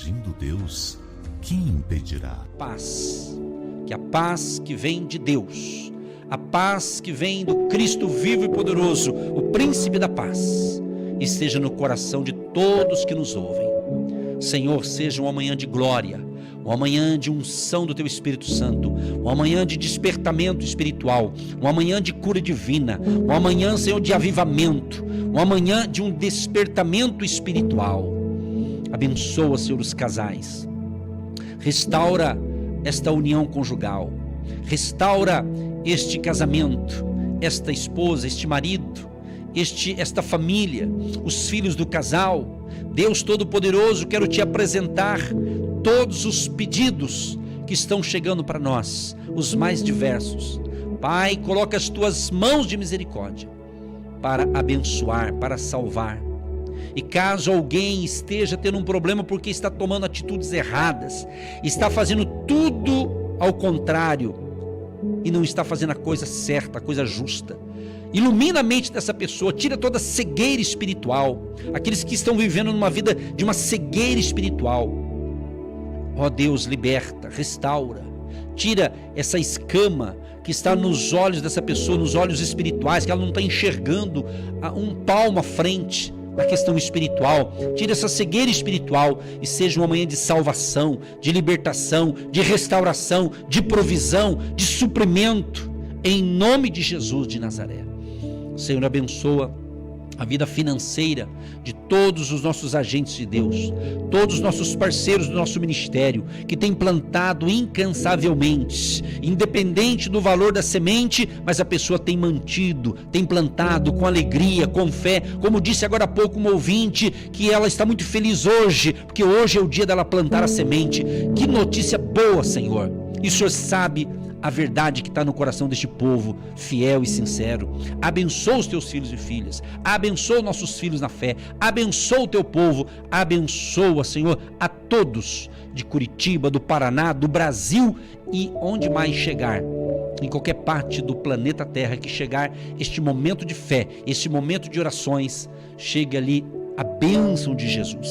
agindo Deus, quem impedirá? Paz, que a paz que vem de Deus, a paz que vem do Cristo vivo e poderoso, o príncipe da paz, esteja no coração de todos que nos ouvem. Senhor, seja uma manhã de glória, uma manhã de unção do Teu Espírito Santo, uma manhã de despertamento espiritual, uma manhã de cura divina, uma manhã, Senhor, de avivamento, uma manhã de um despertamento espiritual. Abençoa, Senhor, os casais, restaura esta união conjugal, restaura este casamento, esta esposa, este marido, esta família, os filhos do casal. Deus Todo-Poderoso, quero Te apresentar todos os pedidos que estão chegando para nós, os mais diversos. Pai, coloca as Tuas mãos de misericórdia para abençoar, para salvar. E caso alguém esteja tendo um problema porque está tomando atitudes erradas, está fazendo tudo ao contrário e não está fazendo a coisa certa, a coisa justa, ilumina a mente dessa pessoa, tira toda a cegueira espiritual, aqueles que estão vivendo numa vida de uma cegueira espiritual. Ó Deus, liberta, restaura, tira essa escama que está nos olhos dessa pessoa, nos olhos espirituais, que ela não está enxergando um palmo à frente na questão espiritual. Tira essa cegueira espiritual e seja uma manhã de salvação, de libertação, de restauração, de provisão, de suprimento, em nome de Jesus de Nazaré. Senhor, abençoa a vida financeira de todos os nossos agentes de Deus, todos os nossos parceiros do nosso ministério, que têm plantado incansavelmente, independente do valor da semente, mas a pessoa tem mantido, tem plantado com alegria, com fé, como disse agora há pouco um ouvinte, que ela está muito feliz hoje, porque hoje é o dia dela plantar a semente. Que notícia boa, Senhor! E o Senhor sabe a verdade que está no coração deste povo fiel e sincero. Abençoa os Teus filhos e filhas, abençoa nossos filhos na fé, abençoa o Teu povo, abençoa, Senhor, a todos de Curitiba, do Paraná, do Brasil e onde mais chegar, em qualquer parte do planeta Terra que chegar este momento de fé, este momento de orações, chegue ali a bênção de Jesus,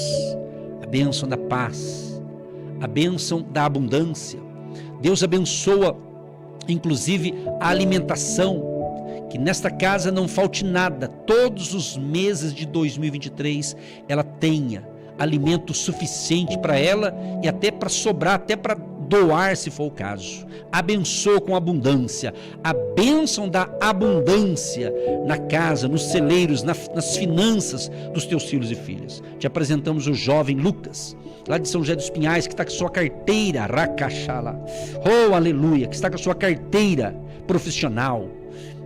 a bênção da paz, a bênção da abundância. Deus abençoa inclusive a alimentação, que nesta casa não falte nada, todos os meses de 2023 ela tenha alimento suficiente para ela e até para sobrar, até para doar se for o caso. Abençoa com abundância, a bênção da abundância na casa, nos celeiros, nas finanças dos Teus filhos e filhas. Te apresentamos o jovem Lucas, lá de São José dos Pinhais, que está com a sua carteira, Rakachala, oh aleluia, que está com a sua carteira profissional.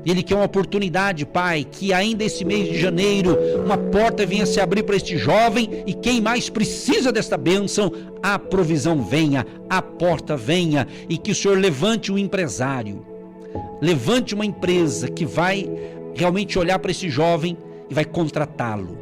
Ele quer uma oportunidade, Pai, que ainda esse mês de janeiro uma porta venha se abrir para este jovem, e quem mais precisa desta bênção, a provisão venha, a porta venha, e que o Senhor levante um empresário, levante uma empresa que vai realmente olhar para esse jovem e vai contratá-lo,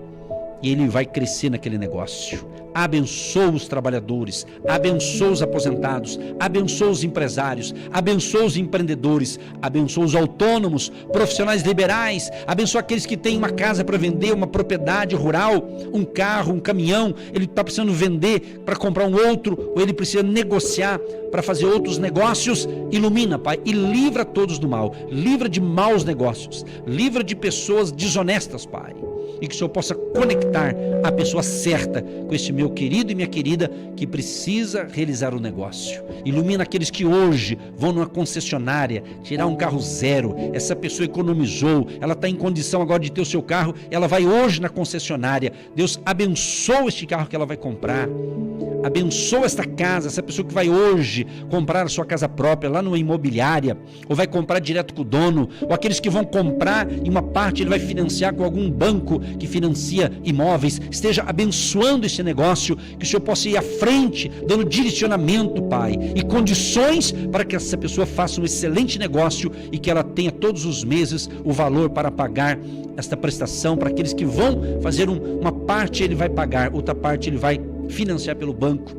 e ele vai crescer naquele negócio. Abençoa os trabalhadores, abençoa os aposentados, abençoa os empresários, abençoa os empreendedores, abençoa os autônomos, profissionais liberais, abençoa aqueles que têm uma casa para vender, uma propriedade rural, um carro, um caminhão, ele está precisando vender para comprar um outro, ou ele precisa negociar para fazer outros negócios. Ilumina, Pai, e livra todos do mal, livra de maus negócios, livra de pessoas desonestas, Pai, e que o Senhor possa conectar a pessoa certa com este meu querido e minha querida que precisa realizar o negócio. Ilumina aqueles que hoje vão numa concessionária tirar um carro zero. Essa pessoa economizou, ela está em condição agora de ter o seu carro, ela vai hoje na concessionária. Deus abençoa este carro que ela vai comprar, abençoa esta casa, essa pessoa que vai hoje comprar a sua casa própria lá numa imobiliária, ou vai comprar direto com o dono, ou aqueles que vão comprar e uma parte ele vai financiar com algum banco que financia imóveis. Esteja abençoando esse negócio, que o Senhor possa ir à frente, dando direcionamento, Pai, e condições para que essa pessoa faça um excelente negócio e que ela tenha todos os meses o valor para pagar esta prestação. Para aqueles que vão fazer uma parte ele vai pagar, outra parte ele vai financiar pelo banco.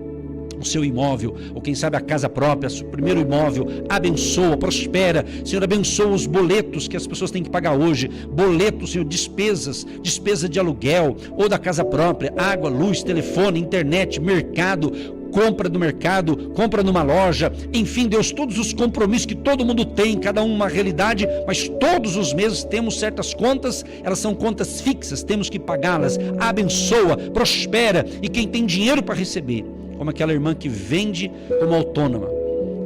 o seu imóvel, ou quem sabe a casa própria, o primeiro imóvel, abençoa, prospera. Senhor, abençoa os boletos que as pessoas têm que pagar hoje, boletos, Senhor, despesa de aluguel, ou da casa própria, água, luz, telefone, internet, mercado, compra do mercado, compra numa loja, enfim, Deus, todos os compromissos que todo mundo tem, cada um uma realidade, mas todos os meses temos certas contas, elas são contas fixas, temos que pagá-las. Abençoa, prospera, e quem tem dinheiro para receber, como aquela irmã que vende como autônoma,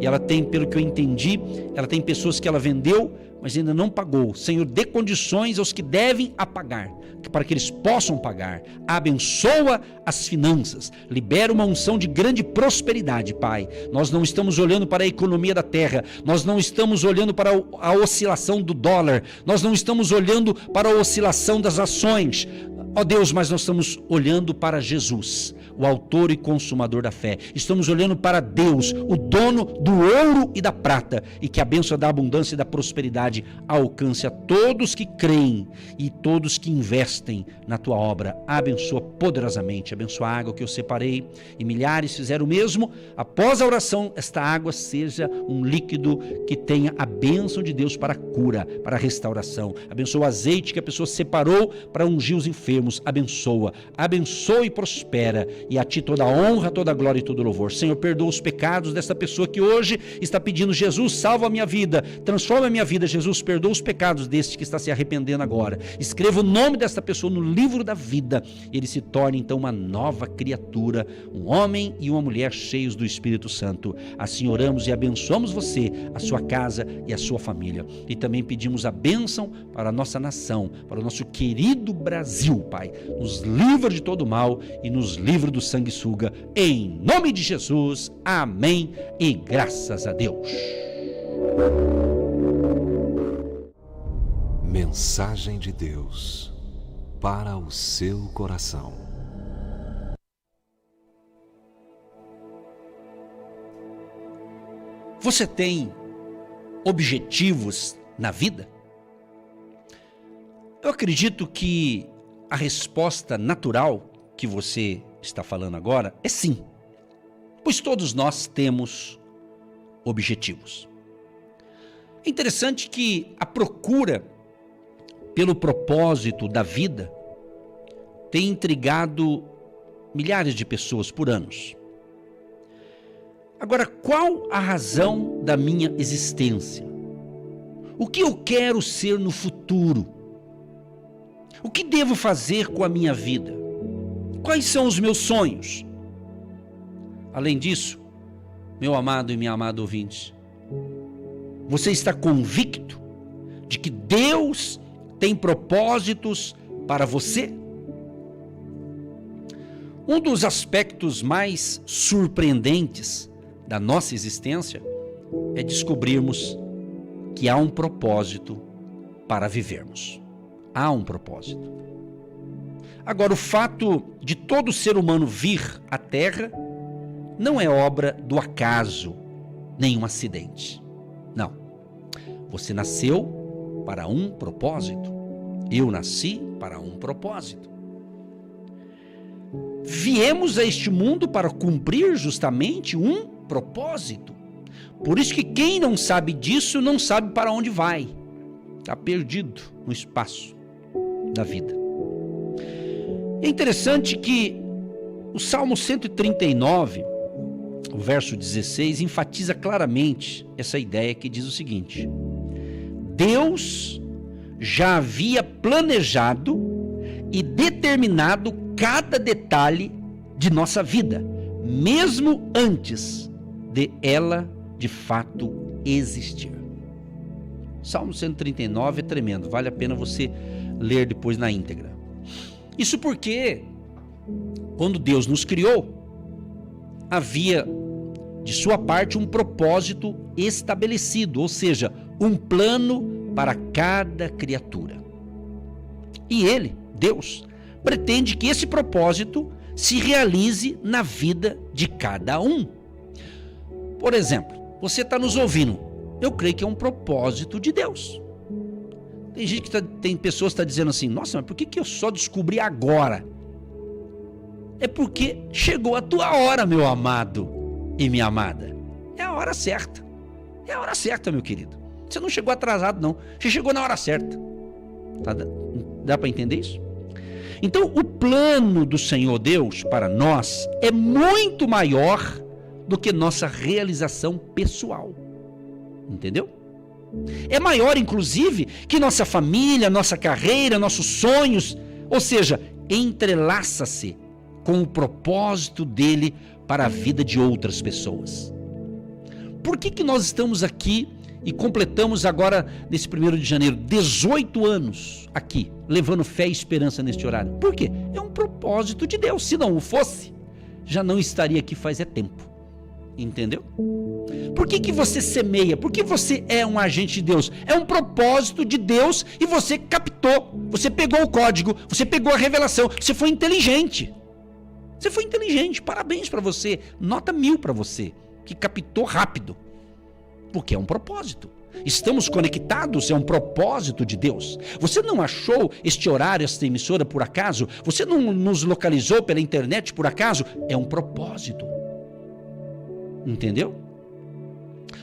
e ela tem, pelo que eu entendi, ela tem pessoas que ela vendeu, mas ainda não pagou. Senhor, dê condições aos que devem a pagar, para que eles possam pagar. Abençoa as finanças, libera uma unção de grande prosperidade, Pai. Nós não estamos olhando para a economia da terra, nós não estamos olhando para a oscilação do dólar, nós não estamos olhando para a oscilação das ações, ó Deus, mas nós estamos olhando para Jesus, o autor e consumador da fé. Estamos olhando para Deus, o dono do ouro e da prata, e que a bênção da abundância e da prosperidade alcance a todos que creem e todos que investem na tua obra. Abençoa poderosamente, abençoa a água que eu separei, e milhares fizeram o mesmo. Após a oração, esta água seja um líquido que tenha a bênção de Deus para a cura, para a restauração. Abençoa o azeite que a pessoa separou para ungir os enfermos. Abençoa e prospera, e a ti toda a honra, toda a glória e todo o louvor. Senhor, perdoa os pecados desta pessoa que hoje está pedindo: Jesus, salva a minha vida, transforma a minha vida. Jesus, perdoa os pecados deste que está se arrependendo agora. Escreva o nome desta pessoa no livro da vida, e ele se torne então uma nova criatura, um homem e uma mulher cheios do Espírito Santo. Assim oramos e abençoamos você, a sua casa e a sua família, e também pedimos a bênção para a nossa nação, para o nosso querido Brasil. Pai, nos livra de todo mal e nos livra do sanguessuga, em nome de Jesus. Amém e graças a Deus. Mensagem de Deus para o seu coração. Você tem objetivos na vida? Eu acredito que a resposta natural que você está falando agora é sim, pois todos nós temos objetivos. É interessante que a procura pelo propósito da vida tem intrigado milhares de pessoas por anos. Agora, qual a razão da minha existência? O que eu quero ser no futuro? O que devo fazer com a minha vida? Quais são os meus sonhos? Além disso, meu amado e minha amada ouvinte, você está convicto de que Deus tem propósitos para você? Um dos aspectos mais surpreendentes da nossa existência é descobrirmos que há um propósito para vivermos. Há um propósito. Agora, o fato de todo ser humano vir à Terra não é obra do acaso, nem um acidente. Não. Você nasceu para um propósito. Eu nasci para um propósito. Viemos a este mundo para cumprir justamente um propósito. Por isso que quem não sabe disso não sabe para onde vai. Está perdido no espaço da vida. É interessante que o Salmo 139, o verso 16, enfatiza claramente essa ideia que diz o seguinte: Deus já havia planejado e determinado cada detalhe de nossa vida, mesmo antes de ela de fato existir. Salmo 139 é tremendo, vale a pena você ler depois na íntegra. Isso porque, quando Deus nos criou, havia de sua parte um propósito estabelecido, ou seja, um plano para cada criatura. E Ele, Deus, pretende que esse propósito se realize na vida de cada um. Por exemplo, você está nos ouvindo, eu creio que é um propósito de Deus. Tem pessoas que estão dizendo assim: nossa, mas por que eu só descobri agora? É porque chegou a tua hora, meu amado. e minha amada? É a hora certa. É a hora certa, meu querido. Você não chegou atrasado, não. Você chegou na hora certa. Tá? Dá para entender isso? Então, o plano do Senhor Deus para nós é muito maior do que nossa realização pessoal. Entendeu? É maior, inclusive, que nossa família, nossa carreira, nossos sonhos. Ou seja, entrelaça-se com o propósito dele para a vida de outras pessoas. Por que nós estamos aqui e completamos agora, nesse 1º de janeiro, 18 anos aqui, levando fé e esperança neste horário? Por quê? É um propósito de Deus. Se não o fosse, já não estaria aqui faz tempo. Entendeu? Por que você semeia? Por que você é um agente de Deus? É um propósito de Deus e você captou. Você pegou o código, você pegou a revelação, você foi inteligente. Você foi inteligente, parabéns para você. Nota 1000 para você, que captou rápido. Porque é um propósito. Estamos conectados, é um propósito de Deus. Você não achou este horário, esta emissora por acaso? Você não nos localizou pela internet por acaso? É um propósito. Entendeu?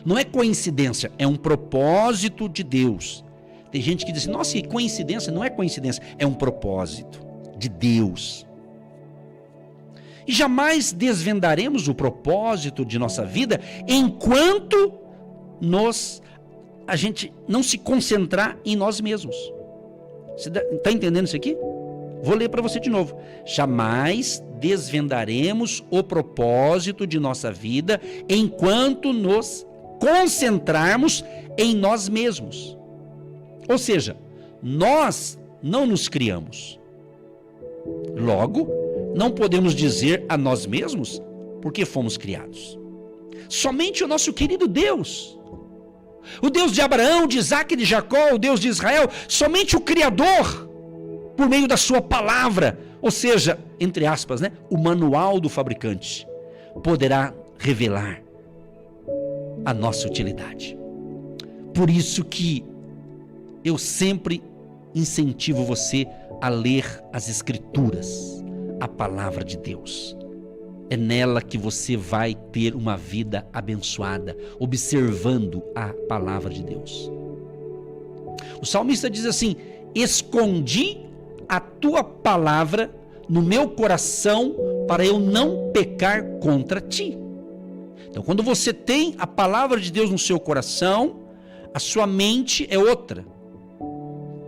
Não é coincidência, é um propósito de Deus. Tem gente que diz assim, nossa, que coincidência? Não é coincidência, é um propósito de Deus. E jamais desvendaremos o propósito de nossa vida enquanto a gente não se concentrar em nós mesmos. Você está entendendo isso aqui? Vou ler para você de novo. Jamais desvendaremos o propósito de nossa vida enquanto nos concentrarmos em nós mesmos. Ou seja, nós não nos criamos. Logo, não podemos dizer a nós mesmos porque fomos criados. Somente o nosso querido Deus, o Deus de Abraão, de Isaac e de Jacó, o Deus de Israel, somente o Criador, por meio da sua palavra, ou seja, entre aspas, né, o manual do fabricante, poderá revelar a nossa utilidade. Por isso que eu sempre incentivo você a ler as Escrituras, a palavra de Deus. É nela que você vai ter uma vida abençoada, observando a palavra de Deus. O salmista diz assim: escondi a tua palavra no meu coração para eu não pecar contra ti. Então, quando você tem a palavra de Deus no seu coração, a sua mente é outra.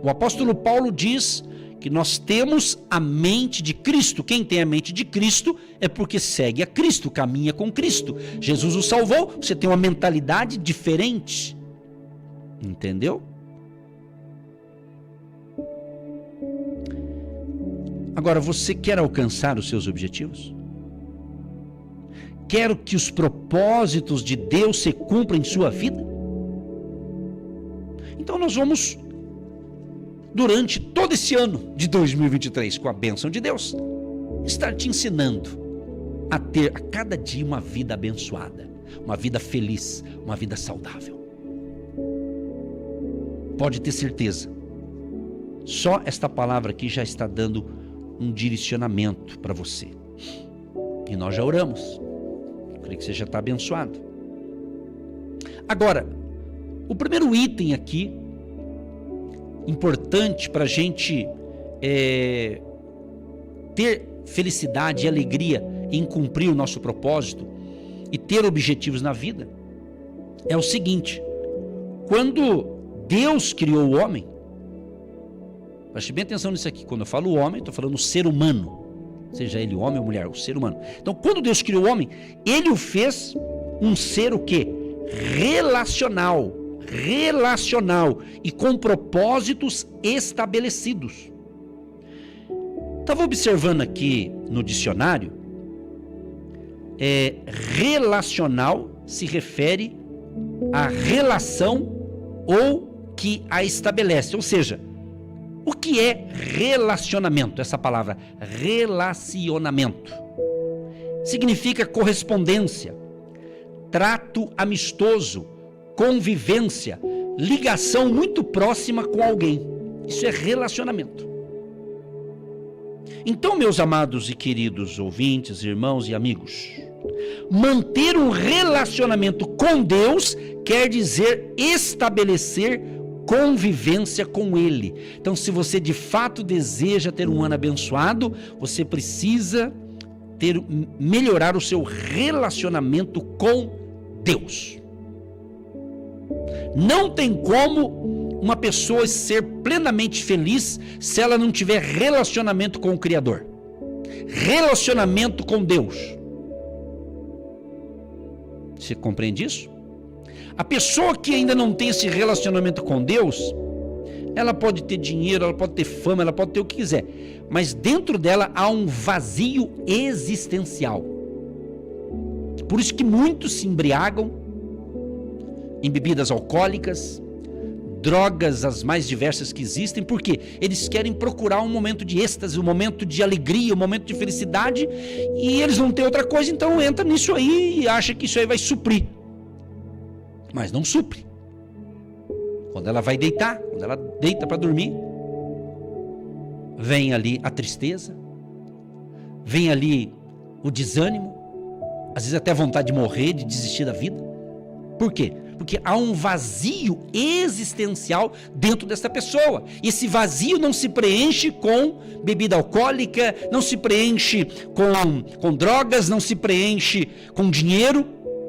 O apóstolo Paulo diz que nós temos a mente de Cristo. Quem tem a mente de Cristo é porque segue a Cristo, caminha com Cristo. Jesus o salvou, você tem uma mentalidade diferente. Entendeu? Agora, você quer alcançar os seus objetivos? Quer que os propósitos de Deus se cumpram em sua vida? Então nós vamos, durante todo esse ano de 2023, com a bênção de Deus, estar te ensinando a ter a cada dia uma vida abençoada, uma vida feliz, uma vida saudável. Pode ter certeza, só esta palavra aqui já está dando um direcionamento para você. E nós já oramos. Eu creio que você já está abençoado. Agora, o primeiro item aqui, importante para a gente ter felicidade e alegria em cumprir o nosso propósito e ter objetivos na vida, é o seguinte: quando Deus criou o homem, preste bem atenção nisso aqui, quando eu falo homem, estou falando ser humano, seja ele homem ou mulher, o ser humano. Então, quando Deus criou o homem, ele o fez um ser o quê? Relacional e com propósitos estabelecidos. Estava observando aqui no dicionário, relacional se refere à relação ou que a estabelece, ou seja, o que é relacionamento? Essa palavra, relacionamento, significa correspondência, trato amistoso, convivência, ligação muito próxima com alguém. Isso é relacionamento. Então, meus amados e queridos ouvintes, irmãos e amigos, manter um relacionamento com Deus quer dizer estabelecer convivência com Ele. Então, se você de fato deseja ter um ano abençoado, você precisa melhorar o seu relacionamento com Deus. Não tem como uma pessoa ser plenamente feliz se ela não tiver relacionamento com o Criador, relacionamento com Deus. Você compreende isso? A pessoa que ainda não tem esse relacionamento com Deus, ela pode ter dinheiro, ela pode ter fama, ela pode ter o que quiser, mas dentro dela há um vazio existencial. Por isso que muitos se embriagam em bebidas alcoólicas, drogas as mais diversas que existem, porque eles querem procurar um momento de êxtase, um momento de alegria, um momento de felicidade, e eles não têm outra coisa, então entra nisso aí e acha que isso aí vai suprir. Mas não supre. Quando ela vai deitar, quando ela deita para dormir, vem ali a tristeza, vem ali o desânimo, às vezes até a vontade de morrer, de desistir da vida. Por quê? Porque há um vazio existencial dentro dessa pessoa. E esse vazio não se preenche com bebida alcoólica, não se preenche com drogas, não se preenche com dinheiro,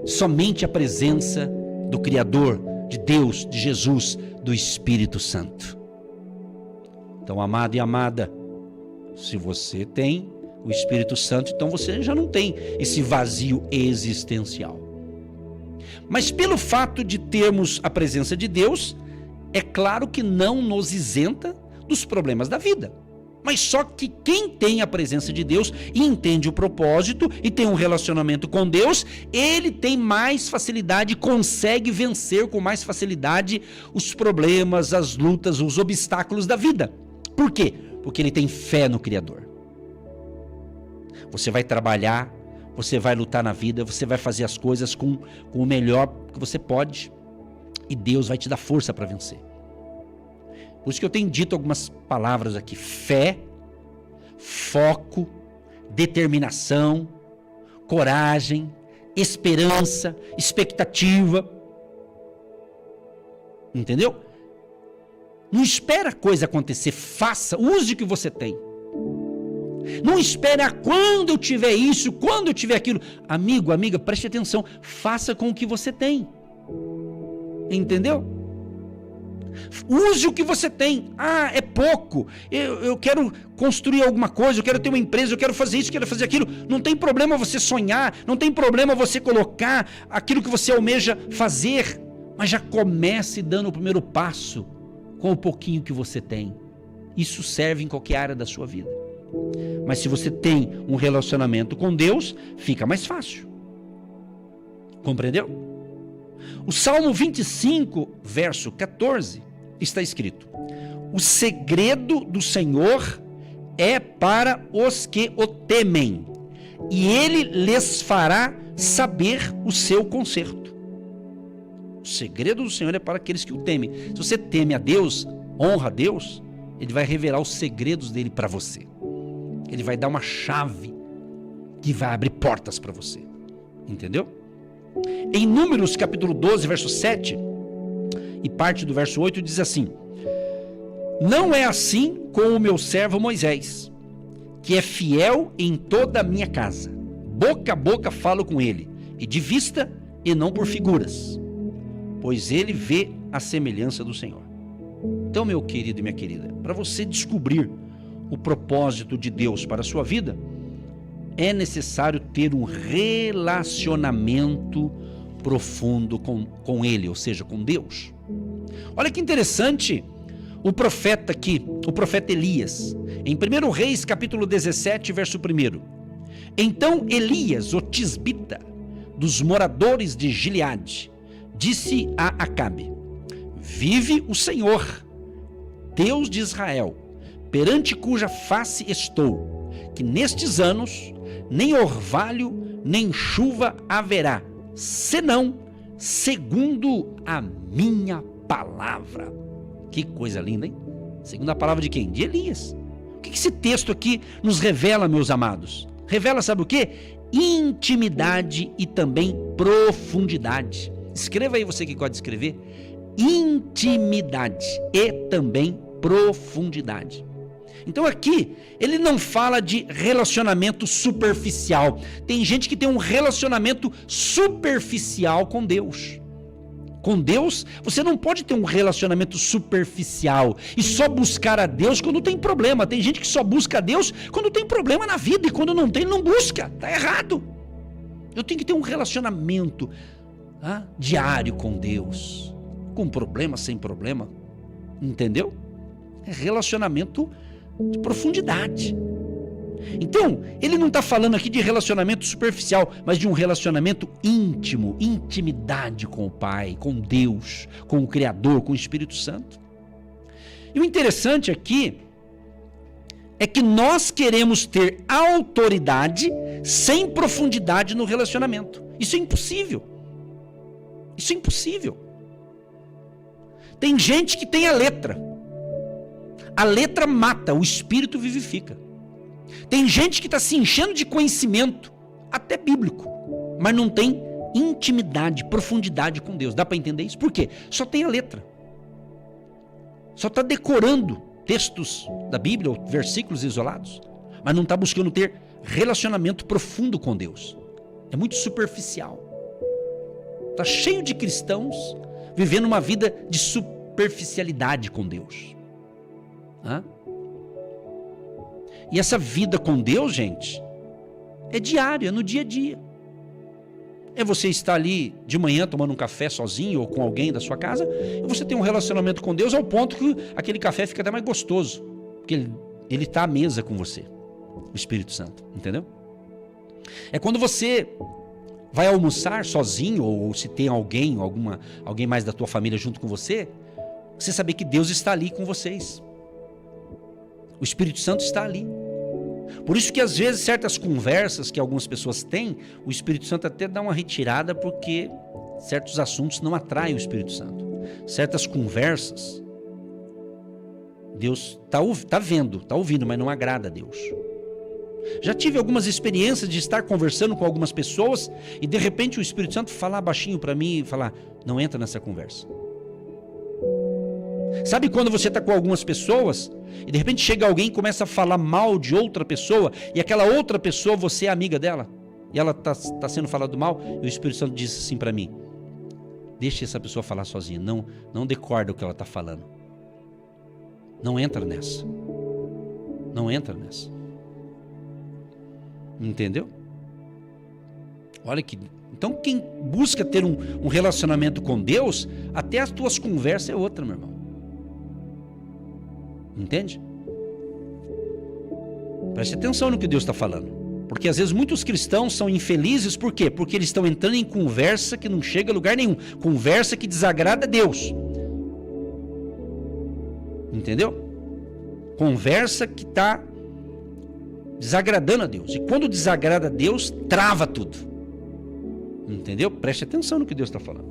somente a presença do Criador, de Deus, de Jesus, do Espírito Santo. Então, amado e amada, se você tem o Espírito Santo, então você já não tem esse vazio existencial. Mas pelo fato de termos a presença de Deus, é claro que não nos isenta dos problemas da vida. Mas só que quem tem a presença de Deus e entende o propósito e tem um relacionamento com Deus, ele tem mais facilidade, consegue vencer com mais facilidade os problemas, as lutas, os obstáculos da vida. Por quê? Porque ele tem fé no Criador. Você vai trabalhar, você vai lutar na vida, você vai fazer as coisas com o melhor que você pode e Deus vai te dar força para vencer. Por isso que eu tenho dito algumas palavras aqui: fé, foco, determinação, coragem, esperança, expectativa. Entendeu? Não espera a coisa acontecer, faça, use o que você tem. Não espere quando eu tiver isso, quando eu tiver aquilo. Amigo, amiga, preste atenção, faça com o que você tem. Entendeu? Use o que você tem. Ah, é pouco. Eu quero construir alguma coisa, eu quero ter uma empresa, eu quero fazer isso, eu quero fazer aquilo. Não tem problema você sonhar, não tem problema você colocar aquilo que você almeja fazer, mas já comece dando o primeiro passo com o pouquinho que você tem. Isso serve em qualquer área da sua vida. Mas se você tem um relacionamento com Deus, fica mais fácil. Compreendeu? O Salmo 25, verso 14, está escrito: o segredo do Senhor é para os que o temem, e Ele lhes fará saber o seu conserto. O segredo do Senhor é para aqueles que o temem. Se você teme a Deus, honra a Deus, Ele vai revelar os segredos dele para você. Ele vai dar uma chave que vai abrir portas para você. Entendeu? Em Números capítulo 12, verso 7 e parte do verso 8 diz assim: não é assim com o meu servo Moisés, que é fiel em toda a minha casa. Boca a boca falo com ele, e de vista e não por figuras, pois ele vê a semelhança do Senhor. Então, meu querido e minha querida, para você descobrir o propósito de Deus para a sua vida, é necessário ter um relacionamento profundo com Ele, ou seja, com Deus. Olha que interessante o profeta aqui, o profeta Elias, em 1 Reis capítulo 17, verso 1. Então Elias, o tisbita, dos moradores de Gileade, disse a Acabe: vive o Senhor, Deus de Israel, perante cuja face estou, que nestes anos nem orvalho, nem chuva haverá, senão segundo a minha palavra. Que coisa linda, hein? Segundo a palavra de quem? De Elias. O que esse texto aqui nos revela, meus amados? Revela, sabe o quê? intimidade e também profundidade. Escreva aí, você que gosta de escrever, intimidade e também profundidade. Então aqui, ele não fala de relacionamento superficial. Tem gente que tem um relacionamento superficial com Deus. Com Deus, você não pode ter um relacionamento superficial e só buscar a Deus quando tem problema. Tem gente que só busca a Deus quando tem problema na vida, e quando não tem, ele não busca. Está errado. Eu tenho que ter um relacionamento diário com Deus, com problema, sem problema. Entendeu? É relacionamento de profundidade. Então, ele não está falando aqui de relacionamento superficial, mas de um relacionamento íntimo, intimidade com o Pai, com Deus, com o Criador, com o Espírito Santo. E o interessante aqui é que nós queremos ter autoridade sem profundidade no relacionamento. Isso é impossível. Isso é impossível. Tem gente que tem a letra. A letra mata, o Espírito vivifica. Tem gente que está se enchendo de conhecimento, até bíblico, mas não tem intimidade, profundidade com Deus. Dá para entender isso? Por quê? Só tem a letra. Só está decorando textos da Bíblia, ou versículos isolados, mas não está buscando ter relacionamento profundo com Deus. É muito superficial. Está cheio de cristãos vivendo uma vida de superficialidade com Deus. E essa vida com Deus, gente, é diária, é no dia a dia. É você estar ali de manhã tomando um café sozinho ou com alguém da sua casa, e você tem um relacionamento com Deus ao ponto que aquele café fica até mais gostoso, porque ele está à mesa com você, o Espírito Santo, entendeu? É quando você vai almoçar sozinho, ou se tem alguém mais da tua família junto com você, você saber que Deus está ali com vocês. O Espírito Santo está ali. Por isso que às vezes certas conversas que algumas pessoas têm, o Espírito Santo até dá uma retirada, porque certos assuntos não atraem o Espírito Santo. Certas conversas, Deus está vendo, está ouvindo, mas não agrada a Deus. Já tive algumas experiências de estar conversando com algumas pessoas e de repente o Espírito Santo falar baixinho para mim e falar: não entra nessa conversa. Sabe quando você está com algumas pessoas e de repente chega alguém e começa a falar mal de outra pessoa, e aquela outra pessoa, você é amiga dela, e ela está sendo falado mal, e o Espírito Santo diz assim para mim: deixa essa pessoa falar sozinha, não decorda o que ela está falando, não entra nessa, não entra nessa. Entendeu? Olha que... Então quem busca ter um relacionamento com Deus, até as tuas conversas é outra, meu irmão. Entende? Preste atenção no que Deus está falando. Porque às vezes muitos cristãos são infelizes, por quê? Porque eles estão entrando em conversa que não chega a lugar nenhum. Conversa que desagrada a Deus. Entendeu? Conversa que está desagradando a Deus. E quando desagrada a Deus, trava tudo. Entendeu? Preste atenção no que Deus está falando.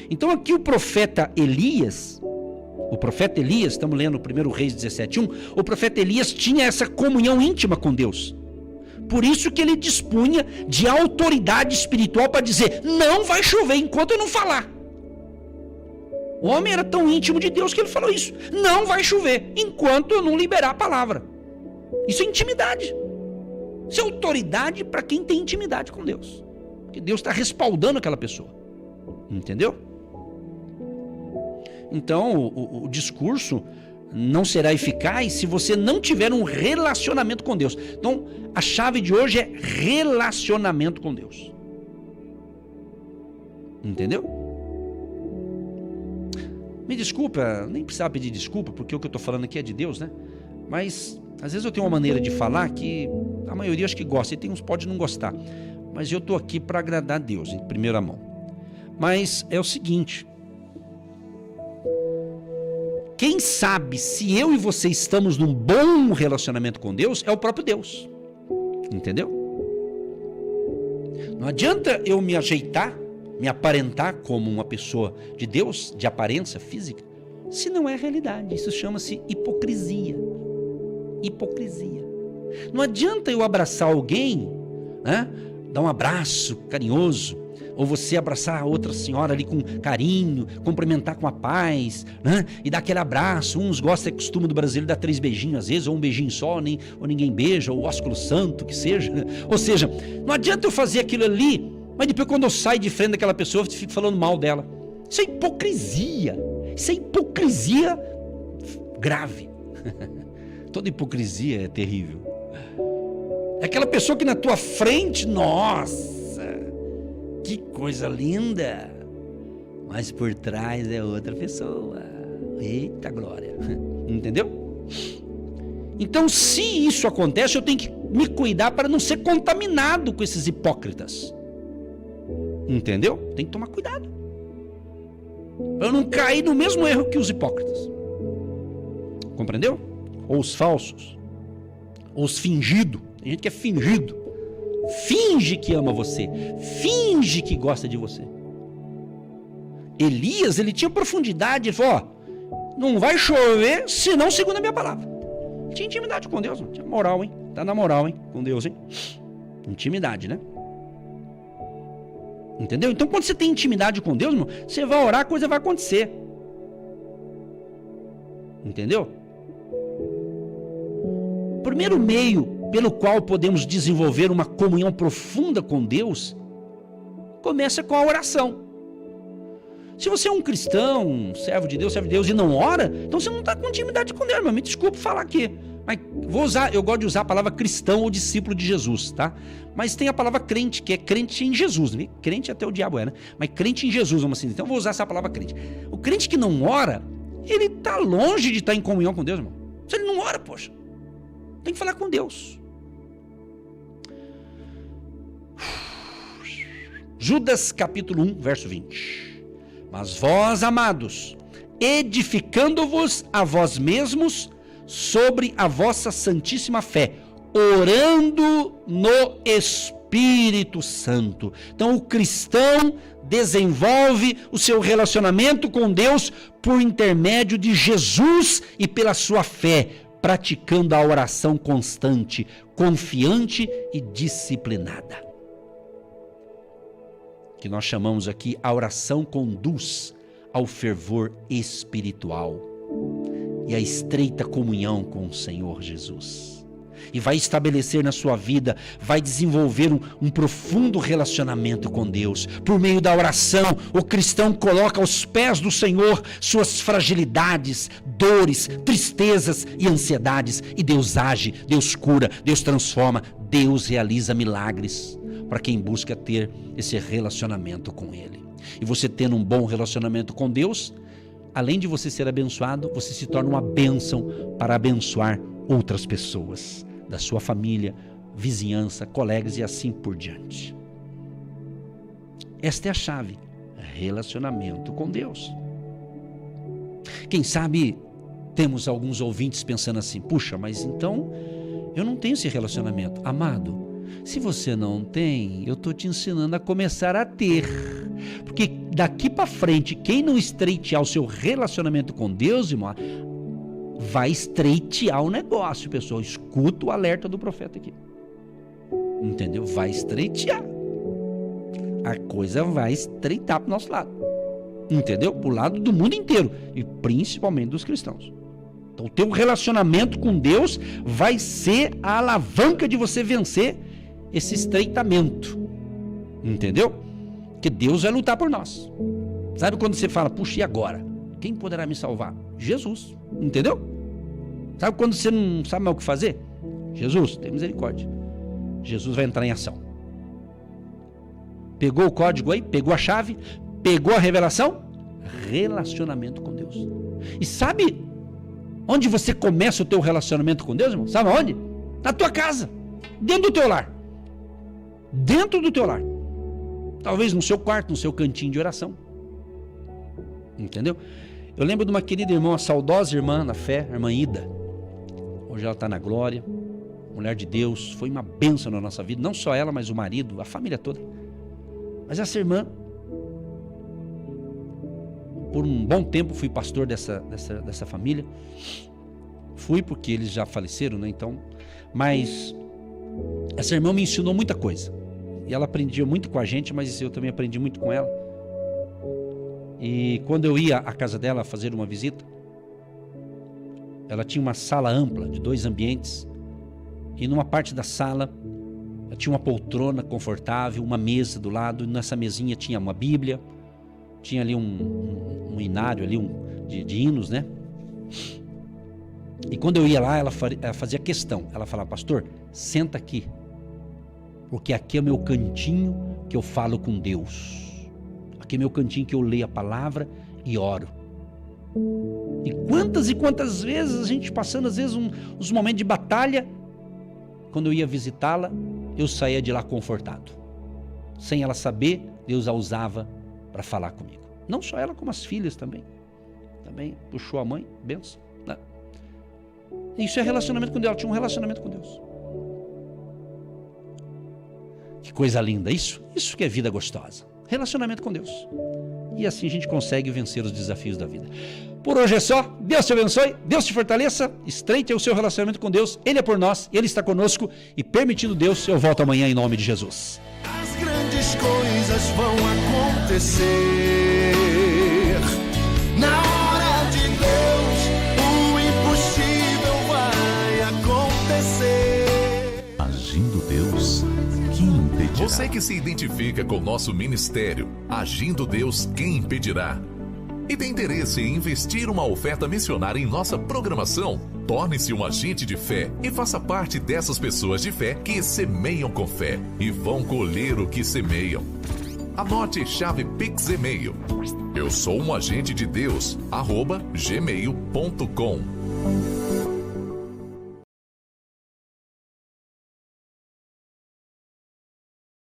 Então aqui o profeta Elias, estamos lendo 1 Reis 17:1, o profeta Elias tinha essa comunhão íntima com Deus. Por isso que ele dispunha de autoridade espiritual para dizer: não vai chover enquanto eu não falar. O homem era tão íntimo de Deus que ele falou isso: não vai chover enquanto eu não liberar a palavra. Isso é intimidade. Isso é autoridade para quem tem intimidade com Deus. Porque Deus está respaldando aquela pessoa. Entendeu? Então, o discurso não será eficaz se você não tiver um relacionamento com Deus. Então, a chave de hoje é relacionamento com Deus. Entendeu? Me desculpa, nem precisava pedir desculpa, porque o que eu estou falando aqui é de Deus, né? Mas, às vezes eu tenho uma maneira de falar que a maioria acho que gosta, e tem uns que pode não gostar. Mas eu estou aqui para agradar a Deus, em primeira mão. Mas é o seguinte... Quem sabe se eu e você estamos num bom relacionamento com Deus é o próprio Deus. Entendeu? Não adianta eu me ajeitar, me aparentar como uma pessoa de Deus, de aparência física, se não é realidade. Isso chama-se hipocrisia. Hipocrisia. Não adianta eu abraçar alguém né? Dar um abraço carinhoso, ou você abraçar a outra senhora ali com carinho, cumprimentar com a paz, né? E dar aquele abraço. Uns gostam, é costume do brasileiro dar 3 beijinhos às vezes, ou um beijinho só, ou ninguém beija, ou ósculo santo, que seja. Ou seja, não adianta eu fazer aquilo ali, mas depois quando eu saio de frente daquela pessoa, eu fico falando mal dela. Isso é hipocrisia. Isso é hipocrisia grave. Toda hipocrisia é terrível. É aquela pessoa que na tua frente, nossa, que coisa linda, mas por trás é outra pessoa. Eita glória. Entendeu? Então, se isso acontece, eu tenho que me cuidar para não ser contaminado com esses hipócritas. Entendeu? Tem que tomar cuidado para eu não cair no mesmo erro que os hipócritas. Compreendeu? Ou os falsos, ou os fingidos. Tem gente que é fingido, finge que ama você, finge que gosta de você. Elias, ele tinha profundidade. Ele falou, não vai chover senão segundo a minha palavra. Tinha intimidade com Deus, tinha moral, hein? Tá na moral, hein? Com Deus, hein? Intimidade, né? Entendeu? Então quando você tem intimidade com Deus, irmão, você vai orar, a coisa vai acontecer. Entendeu? O primeiro meio pelo qual podemos desenvolver uma comunhão profunda com Deus começa com a oração. Se você é um cristão, um servo de Deus e não ora, então você não está com intimidade com Deus, irmão. Me desculpe falar aqui, mas eu gosto de usar a palavra cristão ou discípulo de Jesus, tá? Mas tem a palavra crente, que é crente em Jesus, né? Crente até o diabo é, né? Mas crente em Jesus, vamos assim. Então eu vou usar essa palavra crente. O crente que não ora, ele está longe de estar em comunhão com Deus, irmão. Se ele não ora, poxa, tem que falar com Deus. Judas capítulo 1, verso 20. Mas vós, amados, edificando-vos a vós mesmos sobre a vossa santíssima fé, orando no Espírito Santo. Então o cristão desenvolve o seu relacionamento com Deus por intermédio de Jesus e pela sua fé, praticando a oração constante, confiante e disciplinada. Que nós chamamos aqui, a oração conduz ao fervor espiritual e à estreita comunhão com o Senhor Jesus. E vai estabelecer na sua vida, vai desenvolver um profundo relacionamento com Deus. Por meio da oração, o cristão coloca aos pés do Senhor suas fragilidades, dores, tristezas e ansiedades. E Deus age, Deus cura, Deus transforma, Deus realiza milagres para quem busca ter esse relacionamento com Ele. E você tendo um bom relacionamento com Deus, além de você ser abençoado, você se torna uma bênção para abençoar outras pessoas, da sua família, vizinhança, colegas e assim por diante. Esta é a chave, relacionamento com Deus. Quem sabe temos alguns ouvintes pensando assim, puxa, mas então eu não tenho esse relacionamento. Amado, se você não tem, eu estou te ensinando a começar a ter. Porque daqui para frente, quem não estreitear o seu relacionamento com Deus, irmão, vai estreitear o negócio, pessoal. Escuta o alerta do profeta aqui. Entendeu? Vai estreitear. A coisa vai estreitar para o nosso lado. Entendeu? Para o lado do mundo inteiro. E principalmente dos cristãos. Então o teu relacionamento com Deus vai ser a alavanca de você vencer esse estreitamento. Entendeu? Porque Deus vai lutar por nós. Sabe quando você fala, puxa, e agora? Quem poderá me salvar? Jesus. Entendeu? Sabe quando você não sabe mais o que fazer? Jesus, tem misericórdia. Jesus vai entrar em ação. Pegou o código aí? Pegou a chave? Pegou a revelação? Relacionamento com Deus. E sabe onde você começa o teu relacionamento com Deus, irmão? Sabe onde? Na tua casa. Dentro do teu lar. Dentro do teu lar. Talvez no seu quarto, no seu cantinho de oração. Entendeu? Eu lembro de uma querida irmã, uma saudosa irmã na fé, a irmã Ida. Hoje ela está na glória, mulher de Deus, foi uma bênção na nossa vida, não só ela, mas o marido, a família toda. Mas essa irmã, por um bom tempo fui pastor dessa família. Fui porque eles já faleceram, né? Então, mas Essa irmã me ensinou muita coisa. E ela aprendia muito com a gente, mas eu também aprendi muito com ela. E quando eu ia à casa dela fazer uma visita, ela tinha uma sala ampla de 2 ambientes. E numa parte da sala tinha uma poltrona confortável, uma mesa do lado. E nessa mesinha tinha uma Bíblia, tinha ali um inário ali, de hinos, né? E quando eu ia lá, ela fazia questão. Ela falava: pastor, senta aqui, porque aqui é meu cantinho que eu falo com Deus. Aqui é meu cantinho que eu leio a palavra e oro. E quantas vezes a gente passando, às vezes, uns momentos de batalha, quando eu ia visitá-la, eu saía de lá confortado. Sem ela saber, Deus a usava para falar comigo. Não só ela, como as filhas também. Também puxou a mãe, benção. Isso é relacionamento com Deus. Ela tinha um relacionamento com Deus. Que coisa linda. Isso que é vida gostosa. Relacionamento com Deus. E assim a gente consegue vencer os desafios da vida. Por hoje é só. Deus te abençoe, Deus te fortaleça, estreite o seu relacionamento com Deus. Ele é por nós, Ele está conosco, e permitindo Deus, eu volto amanhã em nome de Jesus. As grandes coisas vão acontecer na hora de Deus. O impossível vai acontecer. Agindo Deus, quem impedirá? Você que se identifica com o nosso ministério, Agindo Deus, quem impedirá? E tem interesse em investir uma oferta missionária em nossa programação? Torne-se um agente de fé e faça parte dessas pessoas de fé que semeiam com fé e vão colher o que semeiam. Anote chave Pix e-mail: eu sou um agente de Deus, @gmail.com.